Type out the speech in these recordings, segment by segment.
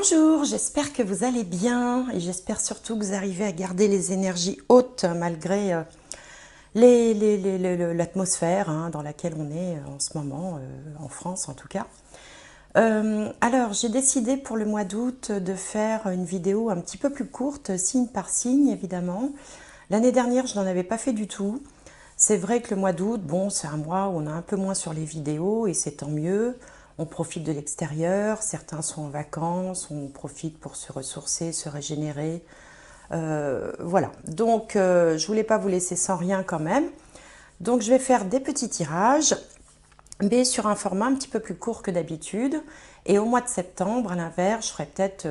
Bonjour, j'espère que vous allez bien et j'espère surtout que vous arrivez à garder les énergies hautes malgré l'atmosphère dans laquelle on est en ce moment, en France en tout cas. Alors, j'ai décidé pour le mois d'août de faire une vidéo un petit peu plus courte, signe par signe évidemment. L'année dernière, je n'en avais pas fait du tout. C'est vrai que le mois d'août, bon, c'est un mois où on est un peu moins sur les vidéos et c'est tant mieux. On profite de l'extérieur, certains sont en vacances, on profite pour se ressourcer, se régénérer. Voilà, donc je voulais pas vous laisser sans rien quand même. Donc je vais faire des petits tirages, mais sur un format un petit peu plus court que d'habitude. Et au mois de septembre, à l'inverse, je ferai peut-être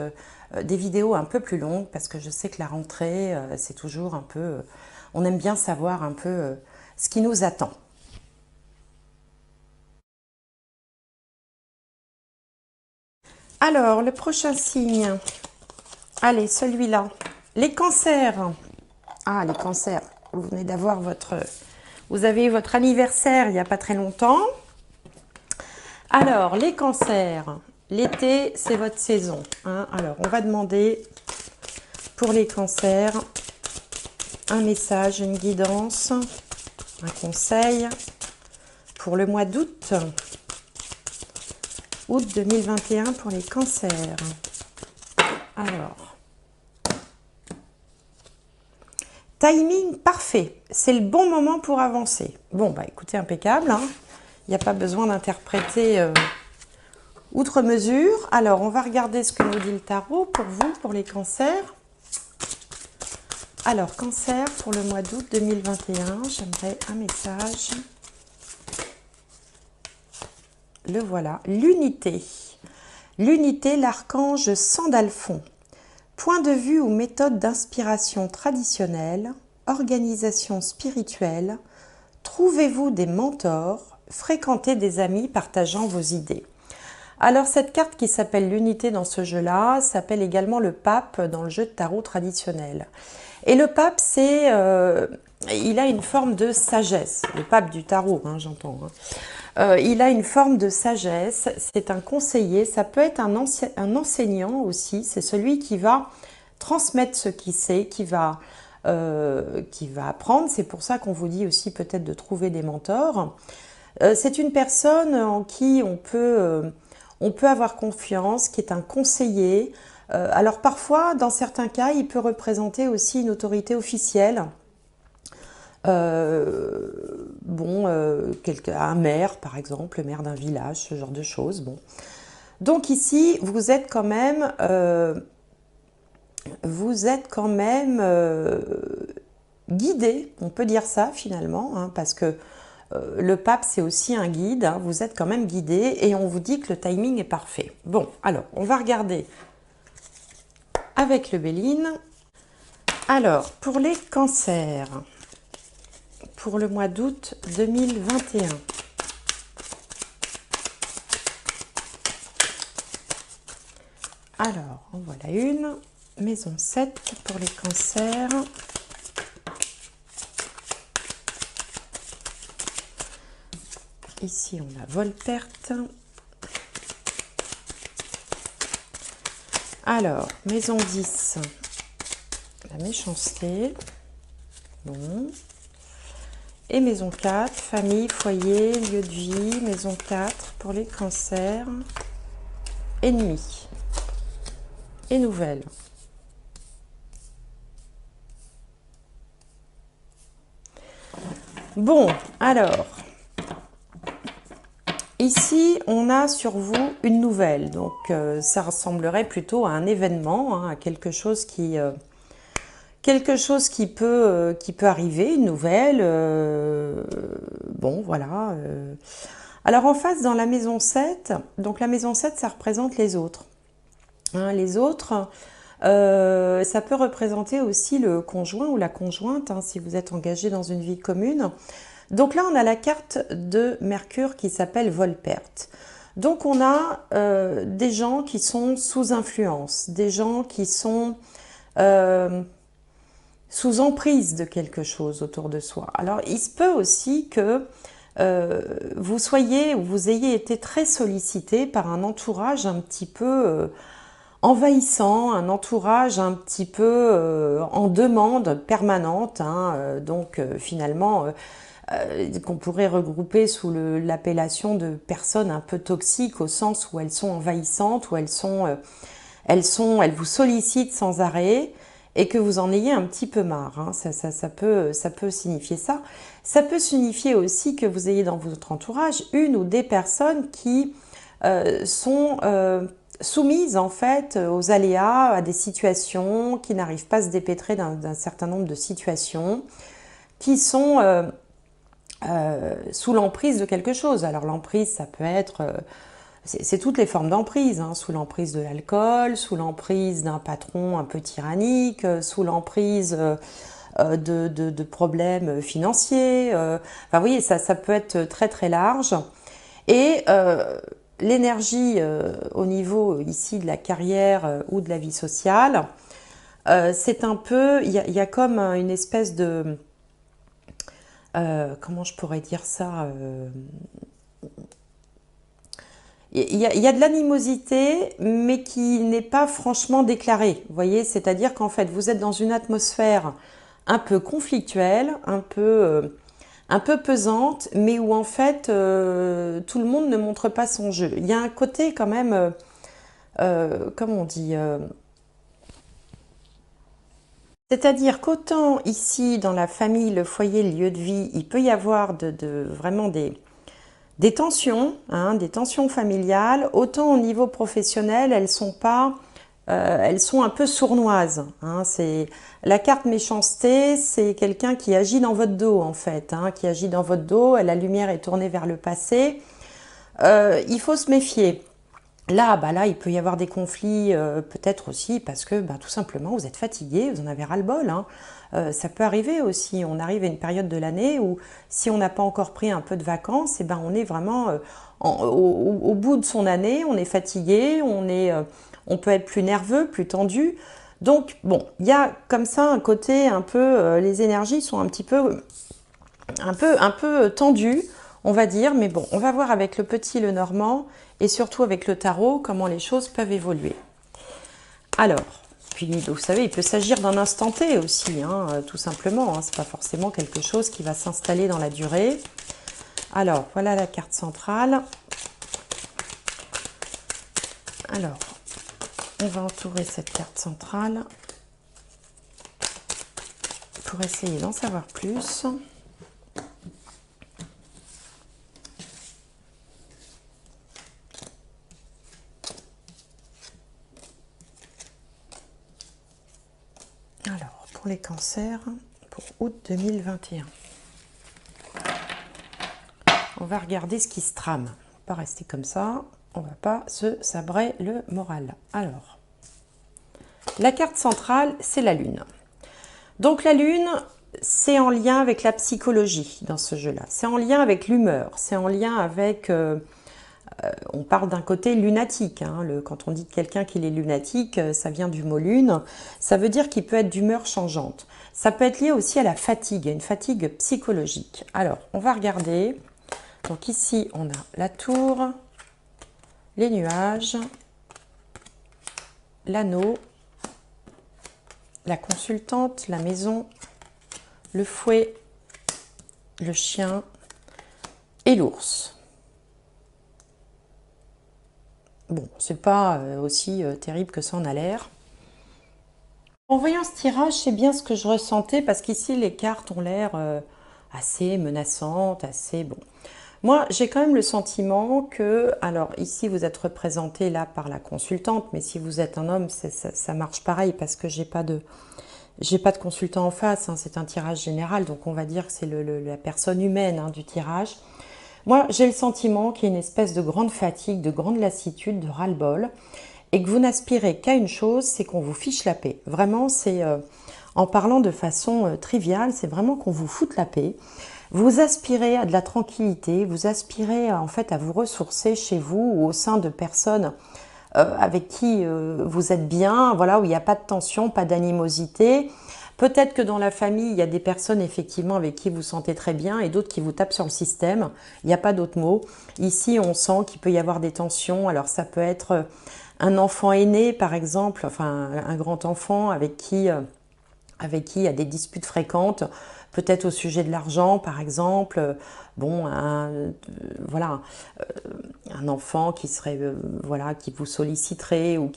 des vidéos un peu plus longues parce que je sais que la rentrée, c'est toujours un peu... on aime bien savoir un peu ce qui nous attend. Alors, le prochain signe, allez, celui-là, les cancers. Ah, les cancers, vous venez d'avoir vous avez eu votre anniversaire il n'y a pas très longtemps. Alors, les cancers, l'été, c'est votre saison. Alors, on va demander pour les cancers un message, une guidance, un conseil pour le mois d'août. Août 2021 pour les cancers. Alors, timing parfait, c'est le bon moment pour avancer. Bon, bah écoutez, impeccable. Il n'y a pas besoin d'interpréter outre mesure. Alors, on va regarder ce que nous dit le tarot pour vous, pour les cancers. Alors, cancer pour le mois d'août 2021, j'aimerais un message. Le voilà, l'unité. L'unité, l'archange Sandalphon. Point de vue ou méthode d'inspiration traditionnelle, organisation spirituelle, trouvez-vous des mentors, fréquentez des amis partageant vos idées. Alors cette carte qui s'appelle l'unité dans ce jeu-là s'appelle également le pape dans le jeu de tarot traditionnel. Et le pape, il a une forme de sagesse, le pape du tarot, j'entends. Il a une forme de sagesse, c'est un conseiller, ça peut être un enseignant aussi, c'est celui qui va transmettre ce qu'il sait, qui va apprendre. C'est pour ça qu'on vous dit aussi peut-être de trouver des mentors. C'est une personne en qui on peut avoir confiance, qui est un conseiller. Alors parfois, dans certains cas, il peut représenter aussi une autorité officielle. Un maire par exemple, le maire d'un village, ce genre de choses. Bon. Donc ici, vous êtes quand même guidé, on peut dire ça finalement, parce que le pape c'est aussi un guide, vous êtes quand même guidé et on vous dit que le timing est parfait. Bon, alors on va regarder avec le Béline. Alors, pour les cancers, pour le mois d'août 2021. Alors, en voilà une. Maison 7 pour les cancers. Ici, on a Volperte. Alors, maison 10, la méchanceté. Bon. Et maison 4, famille, foyer, lieu de vie. Maison 4 pour les cancers. Ennemis. Et nouvelles. Bon, alors, ici, on a sur vous une nouvelle. Donc, ça ressemblerait plutôt à un événement, à quelque chose qui peut arriver, une nouvelle. Bon, voilà. Alors, en face, dans la maison 7, donc la maison 7, ça représente les autres. Les autres, ça peut représenter aussi le conjoint ou la conjointe, si vous êtes engagé dans une vie commune. Donc là, on a la carte de Mercure qui s'appelle Volperte. Donc on a des gens qui sont sous influence, des gens qui sont sous emprise de quelque chose autour de soi. Alors il se peut aussi que vous ayez été très sollicité par un entourage un petit peu envahissant, un entourage un petit peu en demande permanente, hein, donc finalement qu'on pourrait regrouper sous l'appellation de personnes un peu toxiques au sens où elles sont envahissantes, où elles vous sollicitent sans arrêt et que vous en ayez un petit peu marre. Hein. Ça peut signifier ça. Ça peut signifier aussi que vous ayez dans votre entourage une ou des personnes qui sont soumises en fait aux aléas, à des situations, qui n'arrivent pas à se dépêtrer d'un certain nombre de situations, qui sont sous l'emprise de quelque chose. Alors l'emprise, ça peut être... c'est toutes les formes d'emprise, hein, sous l'emprise de l'alcool, sous l'emprise d'un patron un peu tyrannique, sous l'emprise de problèmes financiers. Enfin, vous voyez, ça peut être très très large. Et l'énergie au niveau ici de la carrière ou de la vie sociale, c'est un peu... Il y a comme une espèce de... comment je pourrais dire ça il y a de l'animosité, mais qui n'est pas franchement déclarée. Vous voyez, c'est-à-dire qu'en fait, vous êtes dans une atmosphère un peu conflictuelle, un peu pesante, mais où en fait, tout le monde ne montre pas son jeu. Il y a un côté quand même, comment on dit c'est-à-dire qu'autant ici, dans la famille, le foyer, le lieu de vie, il peut y avoir vraiment des tensions, hein, des tensions familiales, autant au niveau professionnel, elles sont pas, elles sont un peu sournoises. Hein, c'est la carte méchanceté, c'est quelqu'un qui agit dans votre dos en fait, hein, qui agit dans votre dos. La lumière est tournée vers le passé. Il faut se méfier. Là, là, il peut y avoir des conflits, peut-être aussi parce que tout simplement vous êtes fatigué, vous en avez ras-le-bol. Hein. Ça peut arriver aussi. On arrive à une période de l'année où si on n'a pas encore pris un peu de vacances, et on est vraiment au bout de son année, on est fatigué, on peut être plus nerveux, plus tendu. Donc bon, il y a comme ça un côté un peu, les énergies sont un peu tendues, on va dire, mais bon, on va voir avec le petit le normand et surtout avec le tarot comment les choses peuvent évoluer. Alors, puis vous savez, il peut s'agir d'un instant T aussi, hein, tout simplement, hein, c'est pas forcément quelque chose qui va s'installer dans la durée. Alors, voilà la carte centrale. Alors, on va entourer cette carte centrale pour essayer d'en savoir plus. Alors, pour les cancers, pour août 2021. On va regarder ce qui se trame. On va pas rester comme ça, on va pas se sabrer le moral. Alors, la carte centrale, c'est la Lune. Donc la Lune, c'est en lien avec la psychologie dans ce jeu-là. C'est en lien avec l'humeur, c'est en lien avec... on parle d'un côté lunatique. Hein, quand on dit de quelqu'un qu'il est lunatique, ça vient du mot lune. Ça veut dire qu'il peut être d'humeur changeante. Ça peut être lié aussi à la fatigue, à une fatigue psychologique. Alors, on va regarder. Donc ici, on a la tour, les nuages, l'anneau, la consultante, la maison, le fouet, le chien et l'ours. Bon, c'est pas aussi terrible que ça en a l'air. En voyant ce tirage, c'est bien ce que je ressentais parce qu'ici, les cartes ont l'air assez menaçantes, assez... Bon. Moi, j'ai quand même le sentiment que... Alors, ici, vous êtes représenté là par la consultante, mais si vous êtes un homme, ça marche pareil parce que j'ai pas de consultant en face. Hein, c'est un tirage général, donc on va dire que c'est la personne humaine hein, du tirage. Moi, j'ai le sentiment qu'il y a une espèce de grande fatigue, de grande lassitude, de ras-le-bol, et que vous n'aspirez qu'à une chose, c'est qu'on vous fiche la paix. Vraiment, c'est en parlant de façon triviale, c'est vraiment qu'on vous foute la paix. Vous aspirez à de la tranquillité, vous aspirez en fait à vous ressourcer chez vous ou au sein de personnes avec qui vous êtes bien, voilà, où il n'y a pas de tension, pas d'animosité. Peut-être que dans la famille, il y a des personnes effectivement avec qui vous sentez très bien et d'autres qui vous tapent sur le système. Il n'y a pas d'autre mot. Ici, on sent qu'il peut y avoir des tensions. Alors, ça peut être un enfant aîné, par exemple, enfin un grand enfant avec qui il y a des disputes fréquentes, peut-être au sujet de l'argent, par exemple. Bon, voilà, un enfant qui serait, voilà, qui vous solliciterait ou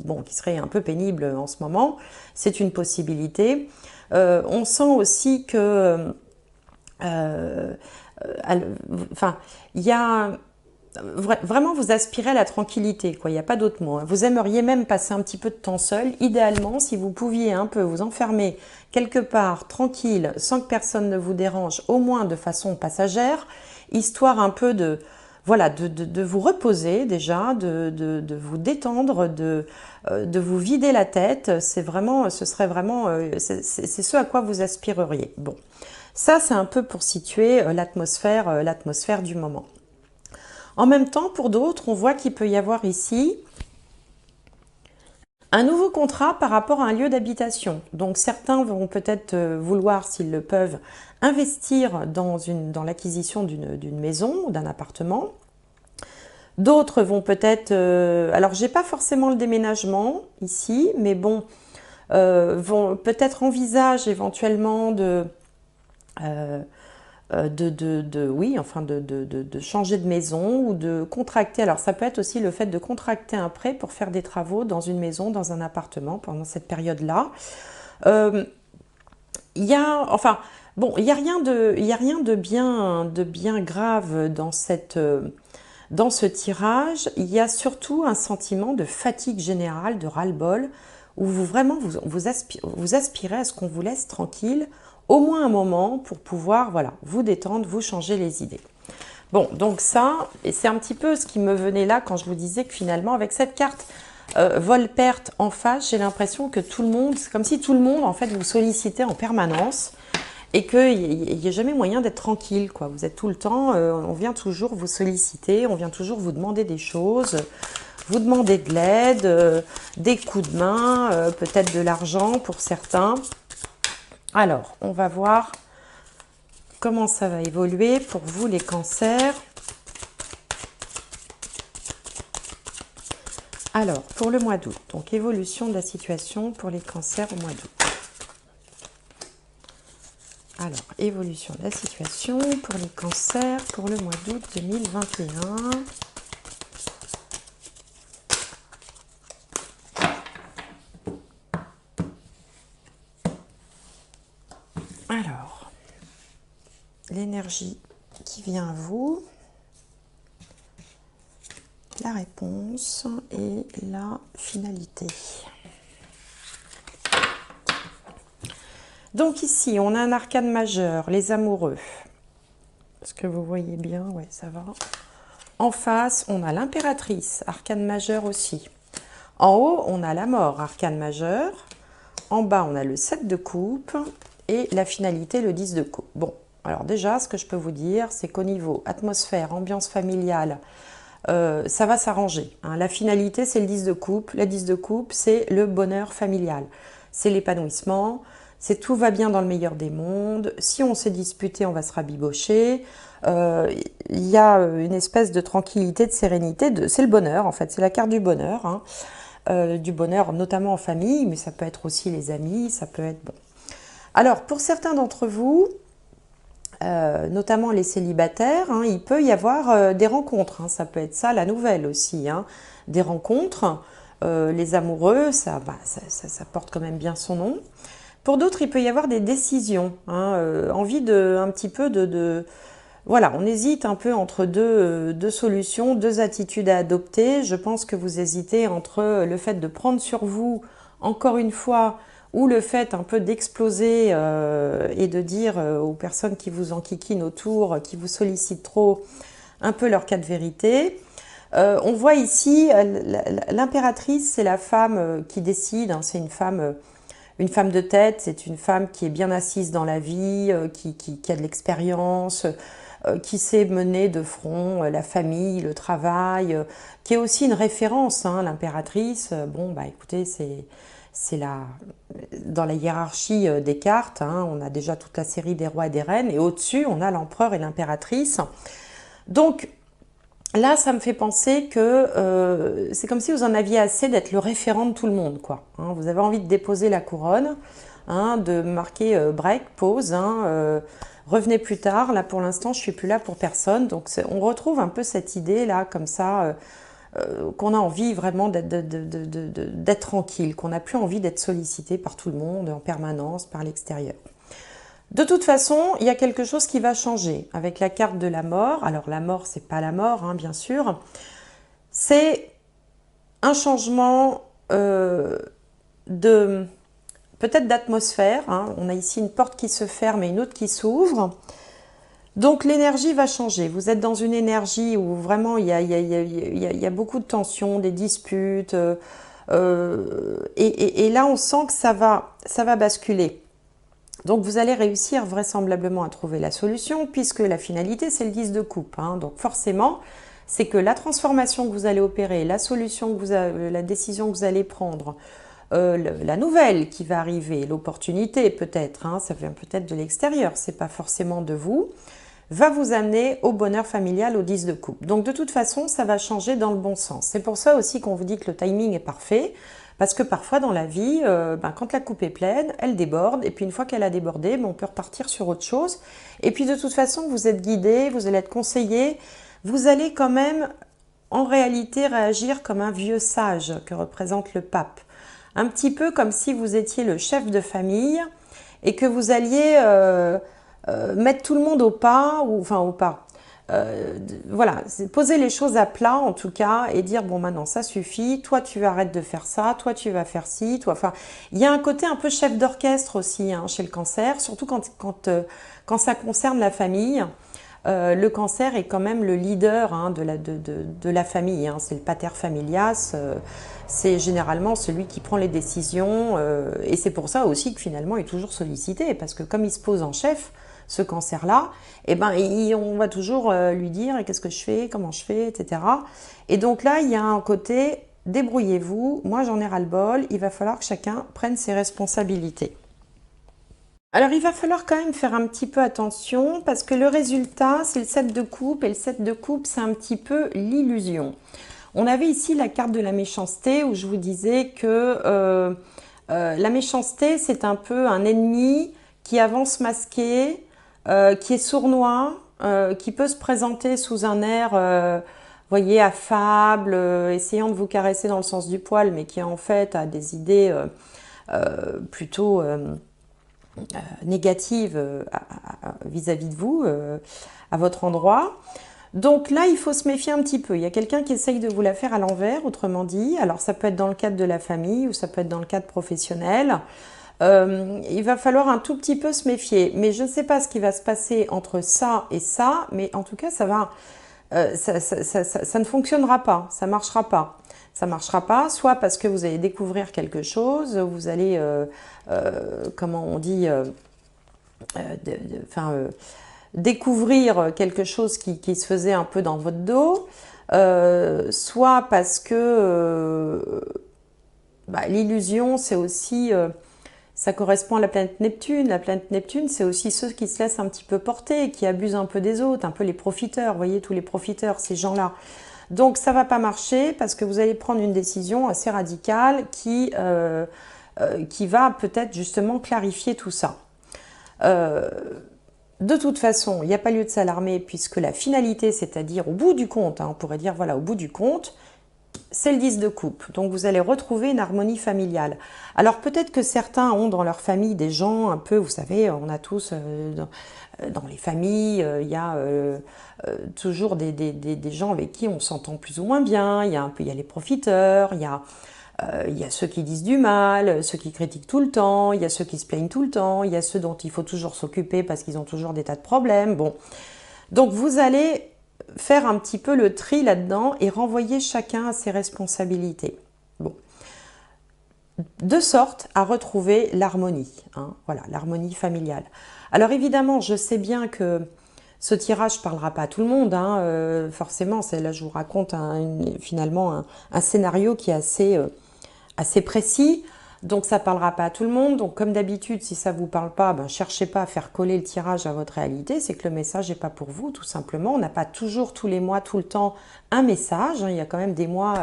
bon, qui serait un peu pénible en ce moment, c'est une possibilité. On sent aussi que, enfin, il y a vraiment, vous aspirez à la tranquillité, quoi. Il n'y a pas d'autre mot, hein. Vous aimeriez même passer un petit peu de temps seul. Idéalement, si vous pouviez un peu vous enfermer quelque part, tranquille, sans que personne ne vous dérange, au moins de façon passagère, histoire un peu de, voilà, de vous reposer déjà, de vous détendre, de vous vider la tête. C'est vraiment, ce serait vraiment, c'est ce à quoi vous aspireriez. Bon, ça, c'est un peu pour situer l'atmosphère du moment. En même temps, pour d'autres, on voit qu'il peut y avoir ici un nouveau contrat par rapport à un lieu d'habitation. Donc certains vont peut-être vouloir, s'ils le peuvent, investir dans l'acquisition d'une maison ou d'un appartement. D'autres vont peut-être... alors, j'ai pas forcément le déménagement ici, mais bon, vont peut-être envisager éventuellement oui, enfin de changer de maison ou de contracter. Alors ça peut être aussi le fait de contracter un prêt pour faire des travaux dans une maison, dans un appartement pendant cette période-là. Il y a, enfin, bon, il y a rien de bien grave dans dans ce tirage. Il y a surtout un sentiment de fatigue générale, de ras-le-bol, où vous aspirez à ce qu'on vous laisse tranquille, au moins un moment, pour pouvoir, voilà, vous détendre, vous changer les idées. Bon, donc ça, et c'est un petit peu ce qui me venait là quand je vous disais que finalement, avec cette carte vol-perte en face, j'ai l'impression que tout le monde, c'est comme si tout le monde, en fait, vous sollicitait en permanence et qu'il n'y a jamais moyen d'être tranquille, quoi. Vous êtes tout le temps, on vient toujours vous solliciter, on vient toujours vous demander des choses, vous demander de l'aide, des coups de main, peut-être de l'argent pour certains. Alors, on va voir comment ça va évoluer pour vous les cancers. Alors, pour le mois d'août, donc évolution de la situation pour les cancers au mois d'août. Alors, évolution de la situation pour les cancers pour le mois d'août 2021. Alors, l'énergie qui vient à vous, la réponse et la finalité. Donc ici, on a un arcane majeur, les amoureux. Est-ce que vous voyez bien? Ouais, ça va. En face, on a l'impératrice, arcane majeur aussi. En haut, on a la mort, arcane majeur. En bas, on a le 7 de coupe et la finalité, le 10 de coupe. Bon, alors déjà, ce que je peux vous dire, c'est qu'au niveau atmosphère, ambiance familiale, ça va s'arranger, hein. La finalité, c'est le 10 de coupe. La 10 de coupe, c'est le bonheur familial. C'est l'épanouissement, c'est tout va bien dans le meilleur des mondes. Si on s'est disputé, on va se rabibocher. Il y a une espèce de tranquillité, de sérénité. C'est le bonheur, en fait. C'est la carte du bonheur, hein. Du bonheur notamment en famille, mais ça peut être aussi les amis, ça peut être bon. Alors, pour certains d'entre vous, notamment les célibataires, hein, il peut y avoir des rencontres, hein, ça peut être ça la nouvelle aussi, hein, des rencontres, les amoureux, ça porte quand même bien son nom. Pour d'autres, il peut y avoir des décisions, hein, envie un petit peu voilà, on hésite un peu entre deux solutions, deux attitudes à adopter. Je pense que vous hésitez entre le fait de prendre sur vous, encore une fois, ou le fait un peu d'exploser et de dire aux personnes qui vous enquiquinent autour, qui vous sollicitent trop, un peu leur cas de vérité. On voit ici, l'impératrice, c'est la femme qui décide, hein, c'est une femme de tête, c'est une femme qui est bien assise dans la vie, qui a de l'expérience, qui sait mener de front la famille, le travail, qui est aussi une référence, hein, l'impératrice. Bon, bah écoutez, dans la hiérarchie des cartes, hein, on a déjà toute la série des rois et des reines, et au-dessus, on a l'empereur et l'impératrice. Donc, là, ça me fait penser que c'est comme si vous en aviez assez d'être le référent de tout le monde, quoi. Hein. Vous avez envie de déposer la couronne, hein, de marquer break, pause, hein, revenez plus tard. Là, pour l'instant, je suis plus là pour personne. Donc, on retrouve un peu cette idée là, comme ça, qu'on a envie vraiment d'être tranquille, qu'on n'a plus envie d'être sollicité par tout le monde en permanence, par l'extérieur. De toute façon, il y a quelque chose qui va changer avec la carte de la mort. Alors la mort, c'est pas la mort, hein, bien sûr. C'est un changement de peut-être d'atmosphère. Hein. On a ici une porte qui se ferme et une autre qui s'ouvre. Donc l'énergie va changer. Vous êtes dans une énergie où vraiment il y a beaucoup de tensions, des disputes. Et là, on sent que ça va basculer. Donc vous allez réussir vraisemblablement à trouver la solution puisque la finalité c'est le 10 de coupe. Hein. Donc forcément, c'est que la transformation que vous allez opérer, la solution que la décision que vous allez prendre, la nouvelle qui va arriver, l'opportunité peut-être, hein, ça vient peut-être de l'extérieur, c'est pas forcément de vous, va vous amener au bonheur familial au 10 de coupe. Donc de toute façon, ça va changer dans le bon sens. C'est pour ça aussi qu'on vous dit que le timing est parfait. Parce que parfois dans la vie, quand la coupe est pleine, elle déborde. Et puis une fois qu'elle a débordé, on peut repartir sur autre chose. Et puis de toute façon, vous êtes guidé, vous allez être conseillé. Vous allez quand même, en réalité, réagir comme un vieux sage que représente le pape. Un petit peu comme si vous étiez le chef de famille et que vous alliez mettre tout le monde au pas, ou enfin au pas. Voilà, poser les choses à plat en tout cas et dire bon maintenant ça suffit, toi tu arrêtes de faire ça, toi tu vas faire ci, toi, enfin il y a un côté un peu chef d'orchestre aussi hein, chez le cancer, surtout quand ça concerne la famille. Le cancer est quand même le leader hein, de la famille, hein, c'est le pater familias, c'est généralement celui qui prend les décisions et c'est pour ça aussi que finalement il est toujours sollicité parce que comme il se pose en chef, ce cancer-là, eh ben, on va toujours lui dire qu'est-ce que je fais, comment je fais, etc. Et donc là, il y a un côté, débrouillez-vous, moi j'en ai ras-le-bol, il va falloir que chacun prenne ses responsabilités. Alors il va falloir quand même faire un petit peu attention parce que le résultat, c'est le 7 de coupe et le 7 de coupe, c'est un petit peu l'illusion. On avait ici la carte de la méchanceté où je vous disais que la méchanceté, c'est un peu un ennemi qui avance masqué, qui est sournois, qui peut se présenter sous un air, voyez, affable, essayant de vous caresser dans le sens du poil, mais qui en fait a des idées plutôt négatives vis-à-vis de vous, à votre endroit. Donc là, il faut se méfier un petit peu. Il y a quelqu'un qui essaye de vous la faire à l'envers, autrement dit. Alors ça peut être dans le cadre de la famille ou ça peut être dans le cadre professionnel. Il va falloir un tout petit peu se méfier. Mais je ne sais pas ce qui va se passer entre ça et ça, mais en tout cas, ça ne fonctionnera pas, ça ne marchera pas. Ça ne marchera pas, soit parce que vous allez découvrir quelque chose, vous allez, comment on dit, découvrir quelque chose qui se faisait un peu dans votre dos, soit parce que l'illusion, c'est aussi... ça correspond à la planète Neptune. La planète Neptune, c'est aussi ceux qui se laissent un petit peu porter, qui abusent un peu des autres, un peu les profiteurs, vous voyez, tous les profiteurs, ces gens-là. Donc ça ne va pas marcher parce que vous allez prendre une décision assez radicale qui va peut-être justement clarifier tout ça. De toute façon, il n'y a pas lieu de s'alarmer puisque la finalité, c'est-à-dire au bout du compte, hein, on pourrait dire voilà, au bout du compte, c'est le 10 de coupe. Donc vous allez retrouver une harmonie familiale. Alors peut-être que certains ont dans leur famille des gens un peu, vous savez, on a tous dans les familles, il y a toujours des gens avec qui on s'entend plus ou moins bien. Il y a les profiteurs, il y a ceux qui disent du mal, ceux qui critiquent tout le temps, il y a ceux qui se plaignent tout le temps, il y a ceux dont il faut toujours s'occuper parce qu'ils ont toujours des tas de problèmes. Bon, donc vous allez faire un petit peu le tri là-dedans et renvoyer chacun à ses responsabilités. Bon. De sorte à retrouver l'harmonie, hein, voilà, l'harmonie familiale. Alors évidemment, je sais bien que ce tirage ne parlera pas à tout le monde, hein, forcément, là je vous raconte finalement un scénario qui est assez précis. Donc ça ne parlera pas à tout le monde. Donc comme d'habitude, si ça ne vous parle pas, ben, cherchez pas à faire coller le tirage à votre réalité. C'est que le message n'est pas pour vous, tout simplement. On n'a pas toujours, tous les mois, tout le temps, un message. Il y a quand même des mois,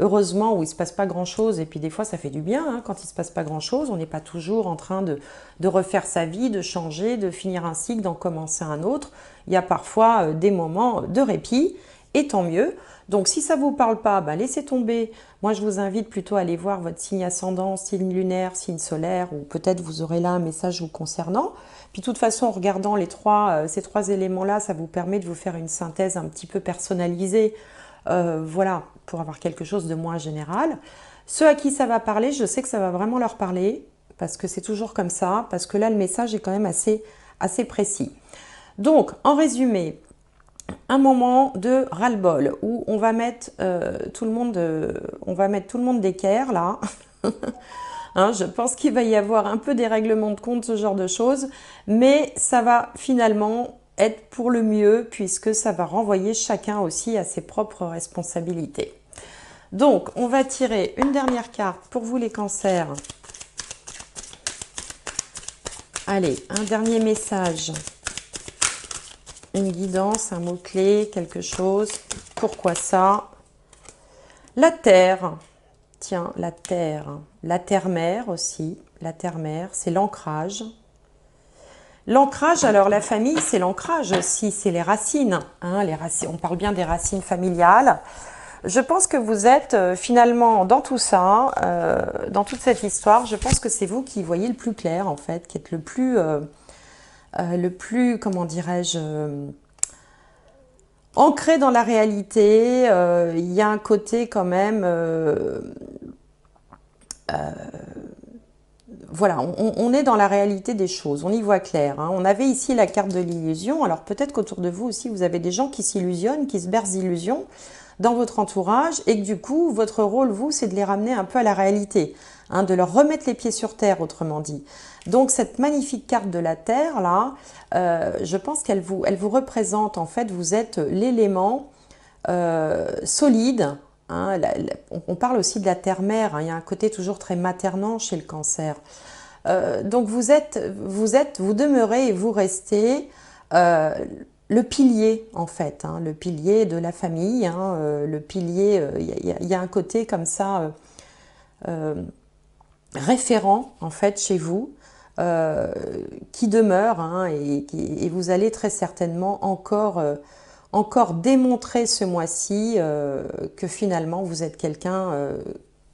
heureusement, où il ne se passe pas grand-chose. Et puis des fois, ça fait du bien hein, quand il ne se passe pas grand-chose. On n'est pas toujours en train de refaire sa vie, de changer, de finir un cycle, d'en commencer un autre. Il y a parfois des moments de répit, et tant mieux. Donc si ça ne vous parle pas, ben, laissez tomber. Moi, je vous invite plutôt à aller voir votre signe ascendant, signe lunaire, signe solaire, ou peut-être vous aurez là un message vous concernant. Puis de toute façon, en regardant ces trois éléments-là, ça vous permet de vous faire une synthèse un petit peu personnalisée, voilà, pour avoir quelque chose de moins général. Ceux à qui ça va parler, je sais que ça va vraiment leur parler, parce que c'est toujours comme ça, parce que là, le message est quand même assez précis. Donc, en résumé, un moment de ras-le-bol où on va mettre tout le monde d'équerre là. Hein, je pense qu'il va y avoir un peu des règlements de compte, ce genre de choses, mais ça va finalement être pour le mieux puisque ça va renvoyer chacun aussi à ses propres responsabilités. Donc, on va tirer une dernière carte pour vous les cancers. Allez, un dernier message. Une guidance, un mot-clé, quelque chose. Pourquoi ça? La terre. Tiens, la terre. La terre-mère aussi. La terre-mère, c'est l'ancrage. L'ancrage, alors la famille, c'est l'ancrage aussi, c'est les racines. Hein, les racines. On parle bien des racines familiales. Je pense que vous êtes finalement dans tout ça, dans toute cette histoire, je pense que c'est vous qui voyez le plus clair en fait, qui êtes le plus, comment dirais-je, ancré dans la réalité. Il y a un côté quand même, voilà, on est dans la réalité des choses, on y voit clair. Hein. On avait ici la carte de l'illusion, alors peut-être qu'autour de vous aussi, vous avez des gens qui s'illusionnent, qui se bercent d'illusions dans votre entourage et que du coup, votre rôle, vous, c'est de les ramener un peu à la réalité, hein, de leur remettre les pieds sur terre, autrement dit. Donc, cette magnifique carte de la Terre, là, je pense qu'elle vous représente, en fait, vous êtes l'élément solide. Hein, on parle aussi de la terre-mère, hein, il y a un côté toujours très maternant chez le cancer. Donc, vous demeurez et vous restez le pilier, en fait, hein, le pilier de la famille, hein, le pilier, il y a un côté comme ça, référent, en fait, chez vous, qui demeure, hein, et vous allez très certainement encore démontrer ce mois-ci que finalement, vous êtes quelqu'un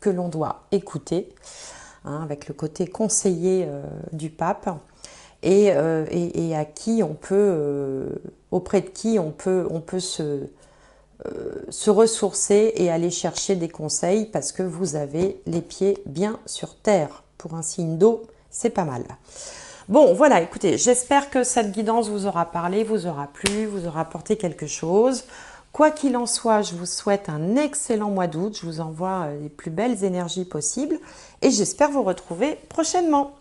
que l'on doit écouter, hein, avec le côté conseiller du pape, et à qui on peut, auprès de qui on peut se ressourcer et aller chercher des conseils parce que vous avez les pieds bien sur terre. Pour un signe d'eau, c'est pas mal. Bon, voilà, écoutez, j'espère que cette guidance vous aura parlé, vous aura plu, vous aura apporté quelque chose. Quoi qu'il en soit, je vous souhaite un excellent mois d'août. Je vous envoie les plus belles énergies possibles et j'espère vous retrouver prochainement.